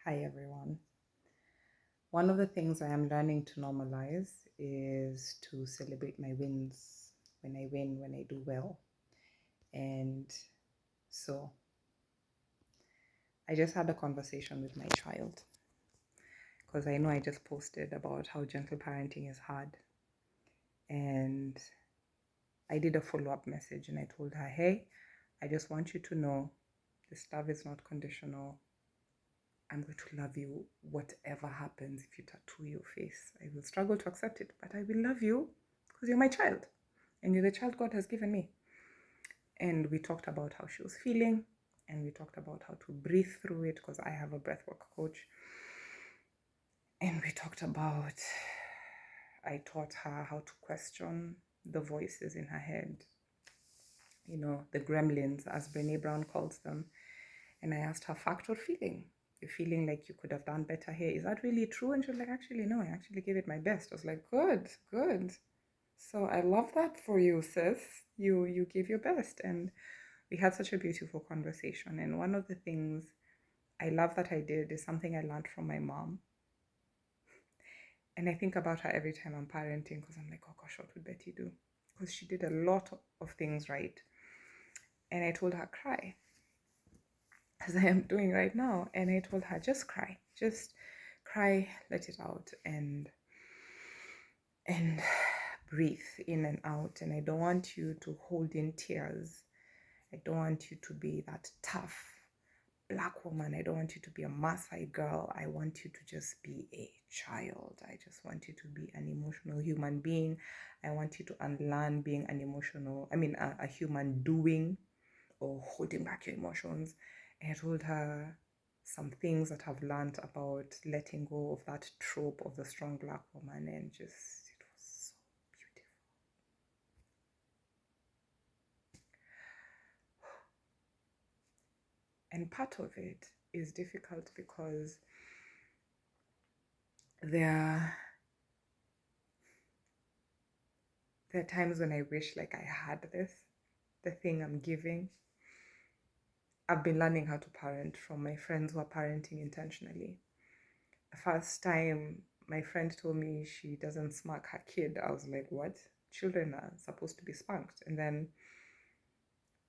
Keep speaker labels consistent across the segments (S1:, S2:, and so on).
S1: Hi everyone. One of the things I am learning to normalize is to celebrate my wins when I win, when I do well. And so I just had a conversation with my child because I know I just posted about how gentle parenting is hard. And I did a follow up message and I told her, hey, I just want you to know this love is not conditional. I'm going to love you whatever happens if you tattoo your face. I will struggle to accept it, but I will love you because you're my child and you're the child God has given me. And we talked about how she was feeling and we talked about how to breathe through it because I have a breathwork coach. And we talked about, I taught her how to question the voices in her head, the gremlins, as Brene Brown calls them. And I asked her fact or feeling. You're feeling like you could have done better here. Is that really true? And she was like, actually, no, I actually gave it my best. I was like, good, good. So I love that for you, sis. You gave your best. And we had such a beautiful conversation. And one of the things I love that I did is something I learned from my mom. And I think about her every time I'm parenting because I'm like, oh gosh, what would Betty do? Because she did a lot of things right. And I told her, cry, as I am doing right now. And I told her, just cry, let it out, and breathe in and out. And I don't want you to hold in tears. I don't want you to be that tough Black woman. I don't want you to be a Maasai girl. I want you to just be a child. I just want you to be an emotional human being. I want you to unlearn being a human doing or holding back your emotions. And I told her some things that I've learned about letting go of that trope of the strong Black woman, and just, it was so beautiful. And part of it is difficult because there are times when I wish like I had the thing I'm giving. I've been learning how to parent from my friends who are parenting intentionally. The first time my friend told me she doesn't smack her kid, I was like, what? Children are supposed to be spanked. And then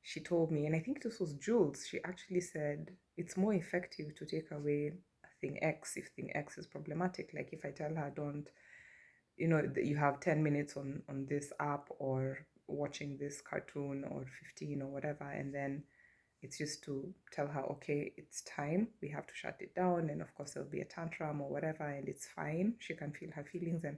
S1: she told me, and I think this was Jules, she actually said it's more effective to take away thing X if thing X is problematic. Like if I tell her, don't, you have 10 minutes on this app or watching this cartoon or 15 or whatever, and then it's just to tell her, okay, it's time, we have to shut it down, and of course there'll be a tantrum or whatever, and it's fine, she can feel her feelings. And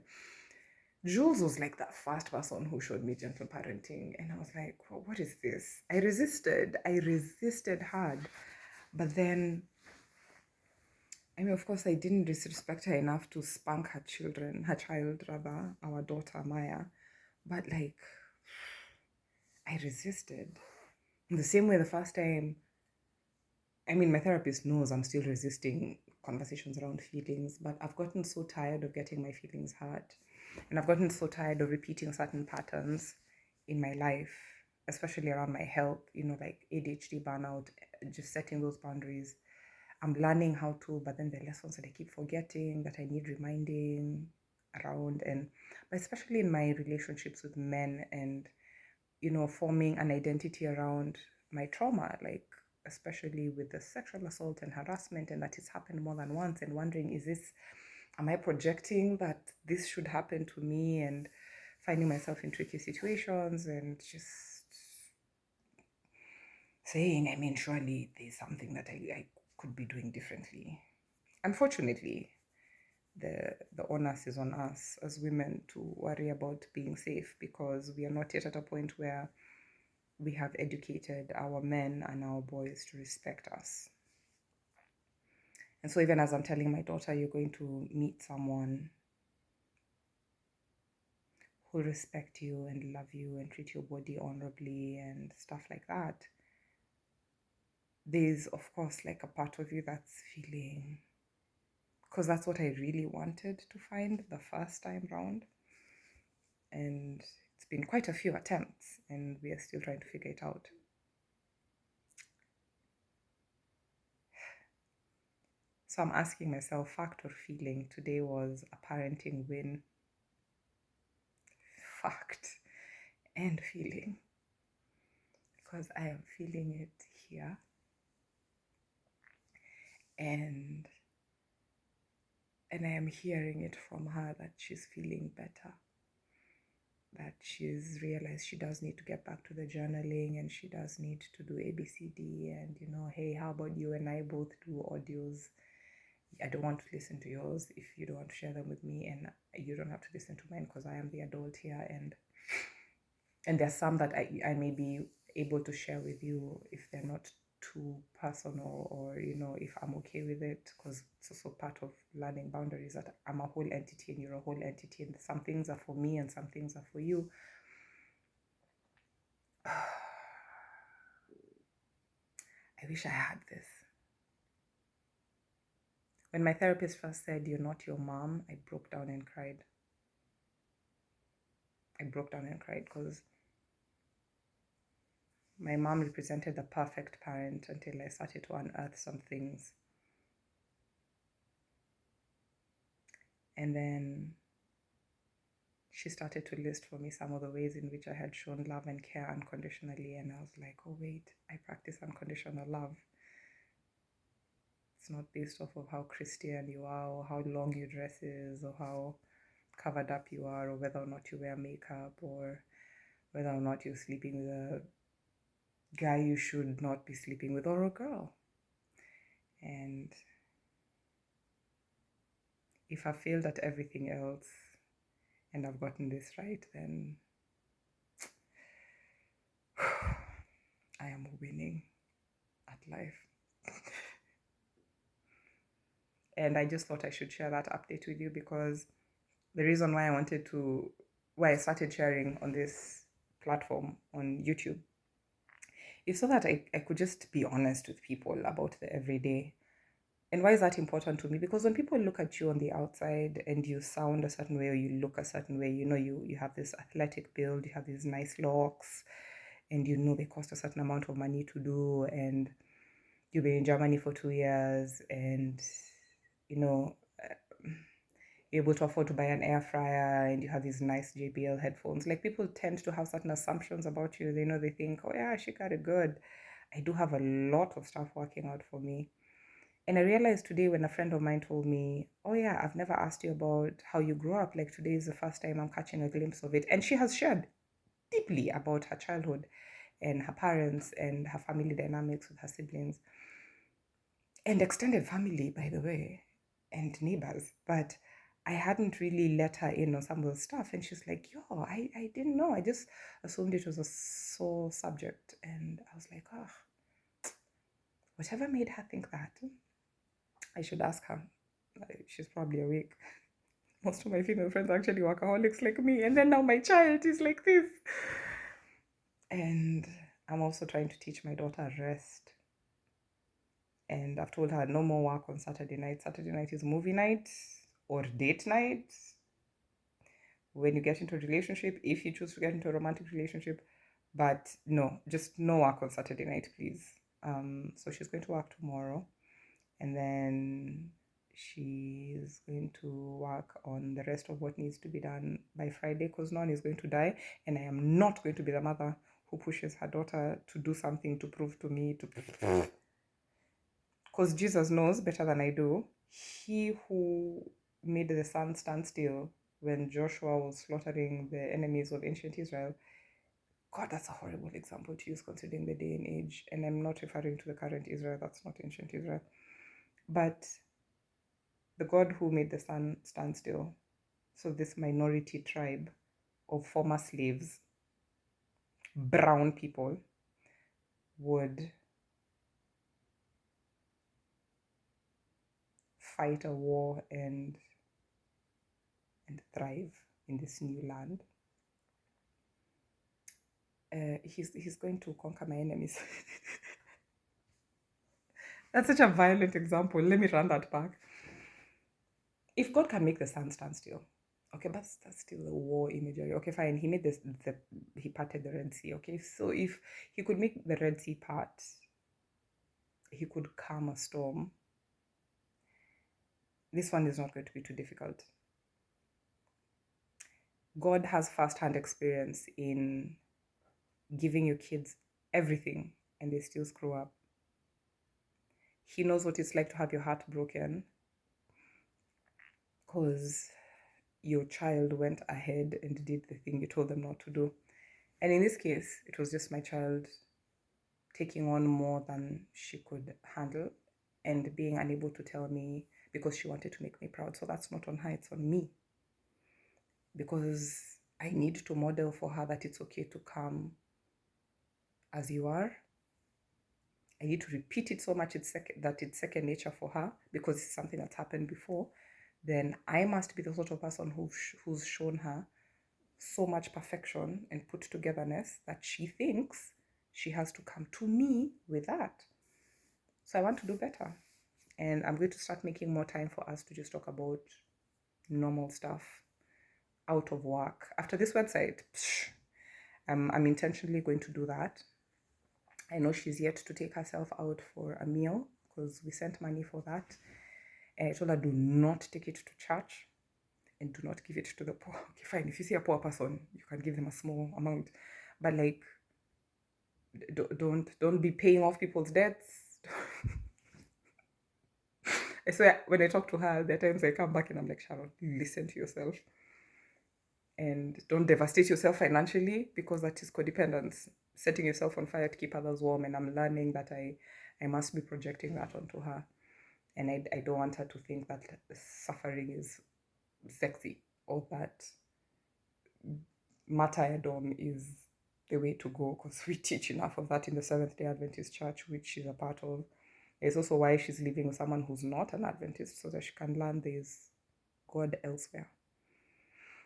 S1: Jules was like the first person who showed me gentle parenting, and I was like, well, what is this? I resisted hard, but then, of course, I didn't disrespect her enough to spank her child rather, our daughter Maya, but like, I resisted. In the same way, the first time, my therapist knows I'm still resisting conversations around feelings, but I've gotten so tired of getting my feelings hurt. And I've gotten so tired of repeating certain patterns in my life, especially around my health, like ADHD, burnout, just setting those boundaries. I'm learning how to, but then the lessons that I keep forgetting, that I need reminding around, and but especially in my relationships with men, and forming an identity around my trauma, like especially with the sexual assault and harassment, and that it's happened more than once, and wondering, am I projecting that this should happen to me, and finding myself in tricky situations, and just saying, surely there's something that I could be doing differently. Unfortunately, the onus is on us as women to worry about being safe, because we are not yet at a point where we have educated our men and our boys to respect us. And so even as I'm telling my daughter, you're going to meet someone who respect you and love you and treat your body honorably and stuff like that, there's of course like a part of you that's feeling, because that's what I really wanted to find the first time round. And it's been quite a few attempts and we are still trying to figure it out. So I'm asking myself, fact or feeling? Today was a parenting win. Fact and feeling. Because I am feeling it here. And I am hearing it from her that she's feeling better, that she's realized she does need to get back to the journaling and she does need to do ABCD. And, hey, how about you and I both do audios? I don't want to listen to yours if you don't want to share them with me, and you don't have to listen to mine because I am the adult here. And there's some that I may be able to share with you if they're not too personal, or if I'm okay with it, because it's also part of learning boundaries, that I'm a whole entity and you're a whole entity, and some things are for me and some things are for you. I wish I had this. When my therapist first said, "You're not your mom," I broke down and cried. Because my mom represented the perfect parent until I started to unearth some things. And then she started to list for me some of the ways in which I had shown love and care unconditionally. And I was like, oh, wait, I practice unconditional love. It's not based off of how Christian you are, or how long your dress is, or how covered up you are, or whether or not you wear makeup, or whether or not you're sleeping with a guy you should not be sleeping with, or a girl. And if I failed at everything else and I've gotten this right, then I am winning at life. And I just thought I should share that update with you, because the reason why I started sharing on this platform on YouTube is so that I could just be honest with people about the everyday. And why is that important to me? Because when people look at you on the outside and you sound a certain way, or you look a certain way, you have this athletic build, you have these nice locks, and they cost a certain amount of money to do, and you've been in Germany for 2 years, and you're able to afford to buy an air fryer, and you have these nice JBL headphones. Like, people tend to have certain assumptions about you. They think, oh yeah, she got it good. I do have a lot of stuff working out for me. And I realized today, when a friend of mine told me, oh yeah, I've never asked you about how you grew up. Like, today is the first time I'm catching a glimpse of it. And she has shared deeply about her childhood and her parents and her family dynamics with her siblings and extended family, by the way, and neighbors. But I hadn't really let her in on some of the stuff. And she's like, yo, I didn't know. I just assumed it was a sore subject. And I was like, oh, whatever made her think that? I should ask her. She's probably awake. Most of my female friends are actually workaholics like me. And then now my child is like this. And I'm also trying to teach my daughter rest. And I've told her no more work on Saturday night. Saturday night is movie night or date night. When you get into a relationship, if you choose to get into a romantic relationship, but no, just no work on Saturday night, please. So she's going to work tomorrow, and then she's going to work on the rest of what needs to be done by Friday, because no one is going to die, and I am not going to be the mother who pushes her daughter to do something to prove to me because Jesus knows better than I do. He who made the sun stand still when Joshua was slaughtering the enemies of ancient Israel. God, that's a horrible example to use considering the day and age. And I'm not referring to the current Israel, that's not ancient Israel. But the God who made the sun stand still. So this minority tribe of former slaves, brown people, would fight a war and thrive in this new land. He's going to conquer my enemies. That's such a violent example. Let me run that back. If God can make the sun stand still, okay, but that's still a war imagery. Okay, fine. He made he parted the Red Sea. Okay, so if he could make the Red Sea part, he could calm a storm. This one is not going to be too difficult. God has first-hand experience in giving your kids everything and they still screw up. He knows what it's like to have your heart broken because your child went ahead and did the thing you told them not to do. And in this case, it was just my child taking on more than she could handle and being unable to tell me because she wanted to make me proud. So that's not on her, it's on me. Because I need to model for her that it's okay to come as you are. I need to repeat it so much that it's second nature for her because it's something that's happened before. Then I must be the sort of person who's shown her so much perfection and put togetherness that she thinks she has to come to me with that. So I want to do better. And I'm going to start making more time for us to just talk about normal stuff out of work. After this website, I'm intentionally going to do that. I know she's yet to take herself out for a meal because we sent money for that. And I told her, do not take it to church and do not give it to the poor. Okay, fine. If you see a poor person, you can give them a small amount. But like, don't be paying off people's debts. I swear, when I talk to her, there are times I come back and I'm like, Sharon, listen to yourself. And don't devastate yourself financially because that is codependence. Setting yourself on fire to keep others warm. And I'm learning that I must be projecting that onto her. And I don't want her to think that suffering is sexy or that martyrdom is the way to go, because we teach enough of that in the Seventh-day Adventist Church, which she's a part of. It's also why she's living with someone who's not an Adventist, so that she can learn there's God elsewhere.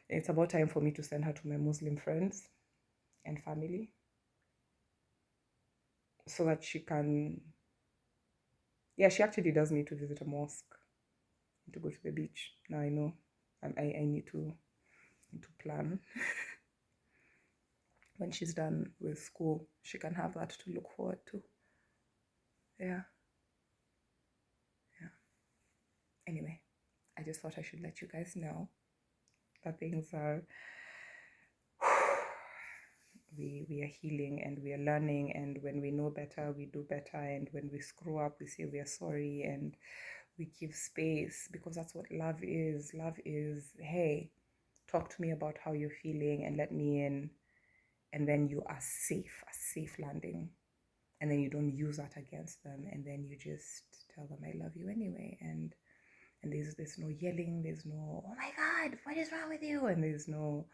S1: It's about time for me to send her to my Muslim friends and family so that she can... Yeah, she actually does need to visit a mosque and to go to the beach. Now I know. I need to plan. When she's done with school, she can have that to look forward to. Yeah. Anyway, I just thought I should let you guys know that things are... we are healing and we are learning, and when we know better, we do better, and when we screw up, we say we are sorry and we give space, because that's what love is. Love is, hey, talk to me about how you're feeling and let me in, and then you are safe, a safe landing, and then you don't use that against them, and then you just tell them I love you anyway, and there's no yelling, there's no, oh my God, what is wrong with you? And there's no...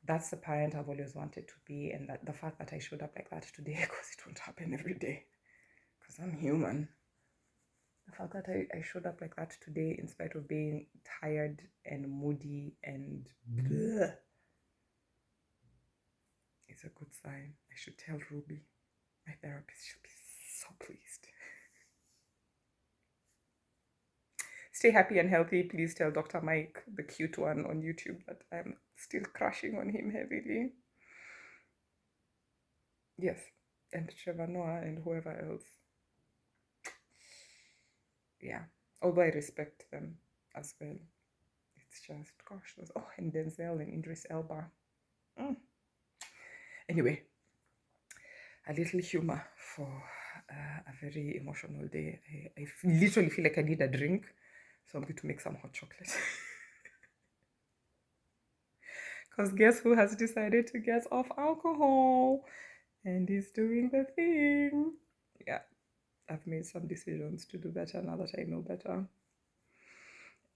S1: That's the parent I've always wanted to be, and that the fact that I showed up like that today, because it won't happen every day, because I'm human. The fact that I showed up like that today, in spite of being tired and moody and bleh, it's a good sign. I should tell Ruby. My therapist should be so pleased. Stay happy and healthy. Please tell Dr. Mike, the cute one on YouTube, that I'm still crushing on him heavily. Yes, and Trevor Noah and whoever else. Yeah, although I respect them as well. It's just, gosh, those... Oh, and Denzel and Idris Elba. Anyway, a little humor for a very emotional day. I literally feel like I need a drink, so I'm going to make some hot chocolate. Because guess who has decided to get off alcohol and is doing the thing? Yeah, I've made some decisions to do better now that I know better.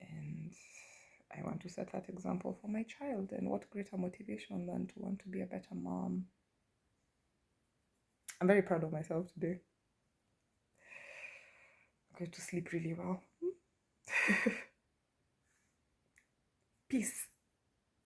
S1: And I want to set that example for my child. And what greater motivation than to want to be a better mom? I'm very proud of myself today. I'm going to sleep really well. Peace.